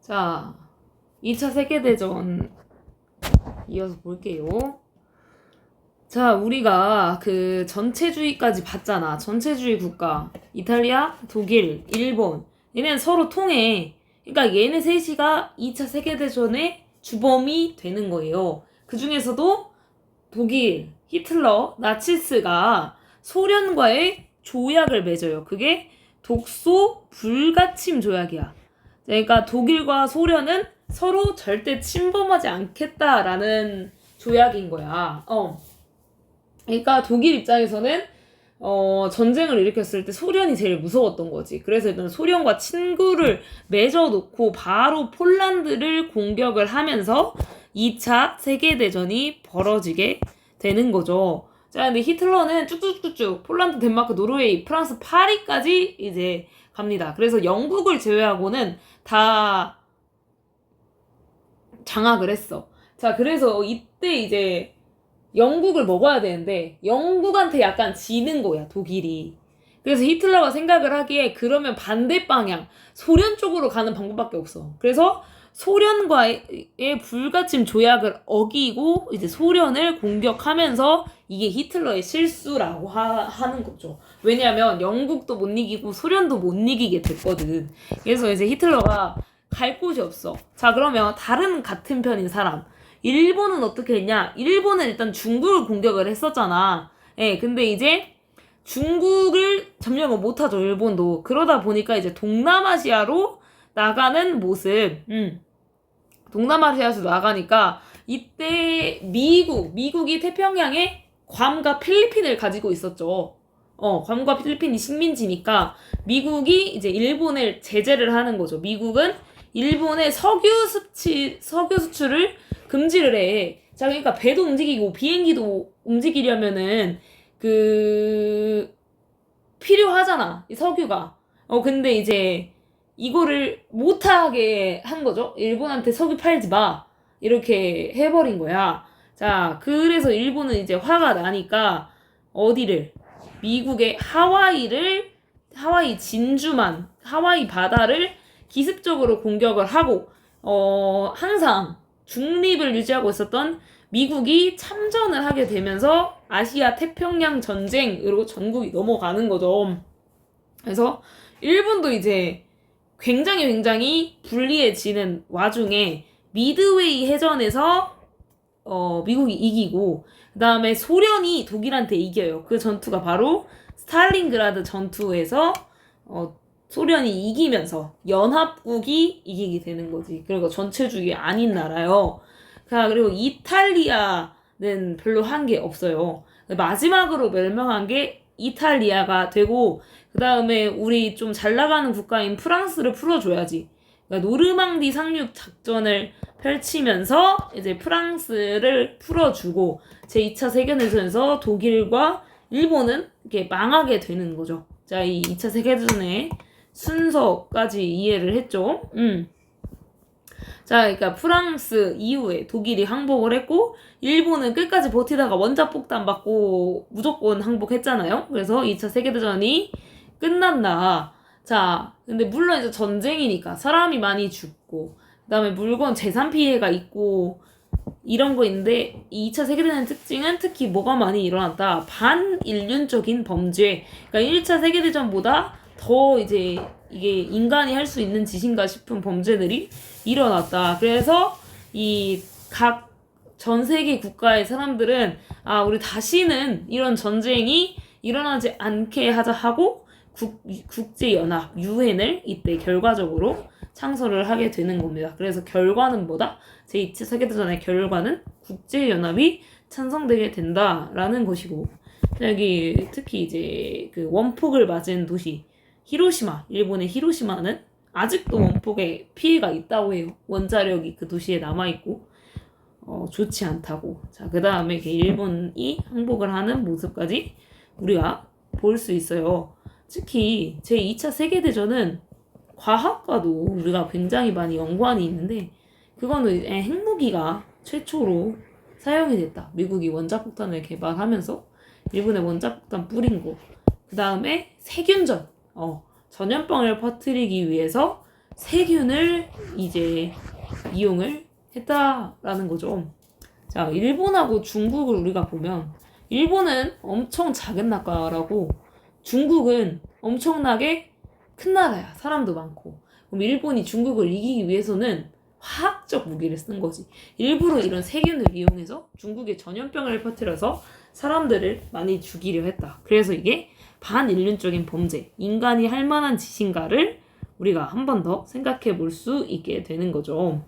자, 2차 세계대전 이어서 볼게요. 자, 우리가 그 전체주의까지 봤잖아. 전체주의 국가. 이탈리아, 독일, 일본. 얘네는 서로 통해. 그러니까 얘네 셋이가 2차 세계대전의 주범이 되는 거예요. 그 중에서도 독일, 히틀러, 나치스가 소련과의 조약을 맺어요. 그게 독소 불가침 조약이야. 그러니까 독일과 소련은 서로 절대 침범하지 않겠다라는 조약인 거야. 그러니까 독일 입장에서는 전쟁을 일으켰을 때 소련이 제일 무서웠던 거지. 그래서 일단 소련과 친구를 맺어놓고 바로 폴란드를 공격을 하면서 2차 세계대전이 벌어지게 되는 거죠. 자, 근데 히틀러는 쭉쭉쭉쭉 폴란드, 덴마크, 노르웨이, 프랑스, 파리까지 이제 갑니다. 그래서 영국을 제외하고는 다 장악을 했어. 자, 그래서 이때 이제 영국을 먹어야 되는데 영국한테 약간 지는 거야, 독일이. 그래서 히틀러가 생각을 하기에 그러면 반대 방향, 소련 쪽으로 가는 방법밖에 없어. 그래서 소련과의 불가침 조약을 어기고 이제 소련을 공격하면서 이게 히틀러의 실수라고 하는 거죠. 왜냐하면 영국도 못 이기고 소련도 못 이기게 됐거든. 그래서 이제 히틀러가 갈 곳이 없어. 자, 그러면 다른 같은 편인 사람. 일본은 어떻게 했냐? 일본은 일단 중국을 공격을 했었잖아. 근데 이제 중국을 점령을 못하죠, 일본도. 그러다 보니까 이제 동남아시아로 나가는 모습. 동남아시아에서 나가니까 이때 미국이 태평양에 괌과 필리핀을 가지고 있었죠. 괌과 필리핀이 식민지니까 미국이 이제 일본을 제재를 하는 거죠. 미국은 일본의 석유 수출을 금지를 해. 자, 그러니까 배도 움직이고 비행기도 움직이려면은 필요하잖아, 이 석유가. 근데 이제 이거를 못하게 한 거죠. 일본한테 석유 팔지 마. 이렇게 해버린 거야. 자, 그래서 일본은 이제 화가 나니까 어디를? 미국의 하와이 진주만, 하와이 바다를 기습적으로 공격을 하고, 항상 중립을 유지하고 있었던 미국이 참전을 하게 되면서 아시아 태평양 전쟁으로 전국이 넘어가는 거죠. 그래서 일본도 이제 굉장히 불리해지는 와중에 미드웨이 해전에서 미국이 이기고, 그 다음에 소련이 독일한테 이겨요. 그 전투가 바로 스탈린그라드 전투에서 소련이 이기면서 연합국이 이기게 되는 거지. 그리고 전체주의 아닌 나라요. 그리고 이탈리아는 별로 한 게 없어요. 마지막으로 멸망한 게 이탈리아가 되고, 그 다음에 우리 좀 잘 나가는 국가인 프랑스를 풀어줘야지. 그러니까 노르망디 상륙 작전을 펼치면서 이제 프랑스를 풀어주고 제2차 세계대전에서 독일과 일본은 이렇게 망하게 되는 거죠. 자, 이 2차 세계대전의 순서까지 이해를 했죠. 자, 그러니까 프랑스 이후에 독일이 항복을 했고 일본은 끝까지 버티다가 원자폭탄 맞고 무조건 항복했잖아요. 그래서 2차 세계대전이 끝난다. 자, 근데 물론 이제 전쟁이니까 사람이 많이 죽고 그다음에 물건 재산 피해가 있고 이런 거 있는데 2차 세계대전의 특징은 특히 뭐가 많이 일어났다. 반인륜적인 범죄. 그러니까 1차 세계대전보다 더 이제 이게 인간이 할 수 있는 짓인가 싶은 범죄들이 일어났다. 그래서 이 각 전 세계 국가의 사람들은 우리 다시는 이런 전쟁이 일어나지 않게 하자 하고 국제연합 유엔을 이때 결과적으로 창설을 하게 되는 겁니다. 그래서 결과는 뭐다? 제2차 세계대전의 결과는 국제연합이 찬성되게 된다라는 것이고, 여기 특히 이제 그 원폭을 맞은 도시 히로시마, 일본의 히로시마는 아직도 원폭에 피해가 있다고 해요. 원자력이 그 도시에 남아있고 좋지 않다고. 자, 그 다음에 일본이 항복을 하는 모습까지 우리가 볼 수 있어요. 특히 제2차 세계대전은 과학과도 우리가 굉장히 많이 연관이 있는데 그거는 핵무기가 최초로 사용이 됐다. 미국이 원자폭탄을 개발하면서 일본에 원자폭탄 뿌린 거. 그 다음에 세균전. 전염병을 퍼뜨리기 위해서 세균을 이제 이용을 했다라는 거죠. 자, 일본하고 중국을 우리가 보면 일본은 엄청 작은 나라라고 중국은 엄청나게 큰 나라야. 사람도 많고. 그럼 일본이 중국을 이기기 위해서는 화학적 무기를 쓴 거지. 일부러 이런 세균을 이용해서 중국에 전염병을 퍼뜨려서 사람들을 많이 죽이려 했다. 그래서 이게 반인륜적인 범죄, 인간이 할 만한 짓인가를 우리가 한 번 더 생각해 볼 수 있게 되는 거죠.